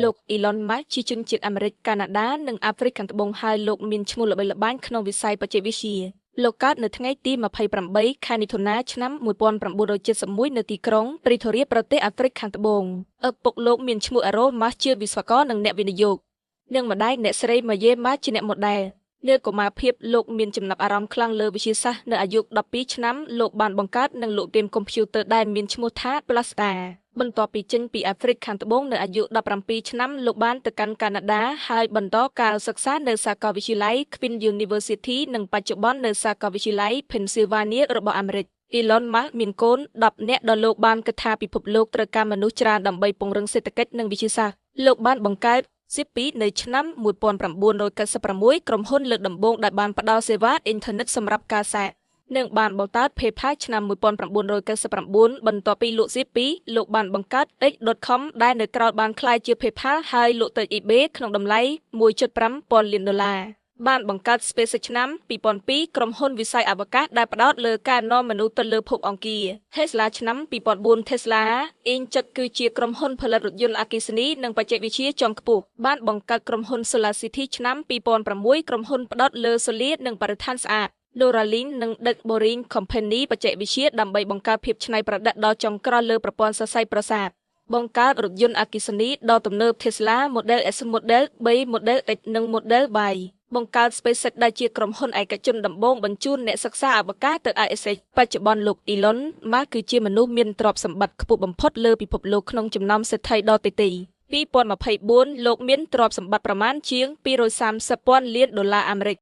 លោក Elon Musk ជាជនជាតិអាមេរិកកាណាដានិងអាហ្វ្រិកខាងត្បូងហើយលោកមានឈ្មោះល្បីល្បាញក្នុងវិស័យបច្ចេកវិទ្យាលោកកើតនៅថ្ងៃទី28ខែមិថុនាឆ្នាំ1971នៅទីក្រុង Pretoria ប្រទេសអាហ្វ្រិកខាងត្បូងឪពុកលោកមានឈ្មោះ Elon Musk ជាវិស្វករនិងអ្នកវិនិយោគនិងម្ដាយអ្នកស្រី Maya Musk ជាអ្នកម៉ូដែលនៅកុមារភាពលោកមានចំណាប់អារម្មណ៍ខ្លាំងលើវិទ្យាសាស្ត្រនៅអាយុ12ឆ្នាំលោកបានបង្កើតនិងលក់ហ្គេមកុំព្យូទ័រដែលមានឈ្មោះថា Plastar បន្ទាប់ពីចេញពីអាហ្វ្រិកខាងត្បូងនៅអាយុ17ឆ្នាំលោកបានទៅកាន់កាណាដាហើយបន្តការសិក្សានៅសាកលវិទ្យាល័យ Queen's University និងបច្ចុប្បន្ននៅសាកលវិទ្យាល័យ Pennsylvania របស់អាមេរិក Elon Musk មានកូន10នាក់ដ៏លោកបានគិតថាពិភពលោកត្រូវការមនុស្សច្រើនដើម្បីពង្រឹងសេដ្ឋកិច្ចនិងវិទ្យាសាស្ត្រលោកបានបង្កើតZippy នៅឆ្នាំ1996ក្រុមហ៊ុនលើកដំបូងដែលបានផ្ដល់សេវាអ៊ីនធឺណិតសម្រាប់ការសាកនិងបានបង្កើត PayPal ឆ្នាំ1999បន្ទាប់ពីលក់ Zippy លោកបានបង្កើត X.com ដែលនៅក្រោយបានក្លាយជា PayPal ហើយលក់ទៅ eBay ក្នុងតម្លៃ $1.5 លានបានបង្កើត SpaceX ឆ្នាំ2002ក្រុមហ៊ុនវិស័យអវកាសដែលផ្ដោតលើការនាំមនុស្សទៅលើភពអង្គារ Tesla ឆ្នាំ2004 Tesla Inc គឺជាក្រុមហ៊ុនផលិតរថយន្តអគ្គិសនីនិងបច្ចេកវិទ្យាជាន់ខ្ពស់បានបង្កើតក្រុមហ៊ុន Solar City ឆ្នាំ2006ក្រុមហ៊ុនផ្ដោតលើសូលានិងបរិស្ថានស្អាត Neuralink និង Deep Boring Company បច្ចេកវិទ្យាដើម្បីបង្កើតភាពច្នៃប្រឌិតដ៏ចុងក្រោយលើប្រព័ន្ធសរសៃប្រសាទបង្កើតរថយន្តអគ្គិសនីដ៏ទំនើប Tesla Model S Model 3 Model X និង Model Y បង្កើត SpaceX ដែលជាក្រុមហ៊ុនឯកជនដំបូងបញ្ជូនអ្នកសិក្សាអវកាសទៅ ISS បច្ចុប្បន្នលោក Elon Musk គឺជាមនុស្សមានទ្រព្យសម្បត្តិខ្ពស់បំផុតលើពិភពលោកក្នុងចំណោមសេដ្ឋីដ៏ទៃទី2024លោកមានទ្រព្យសម្បត្តិប្រមាណជាង$230,000 លានអាមេរិក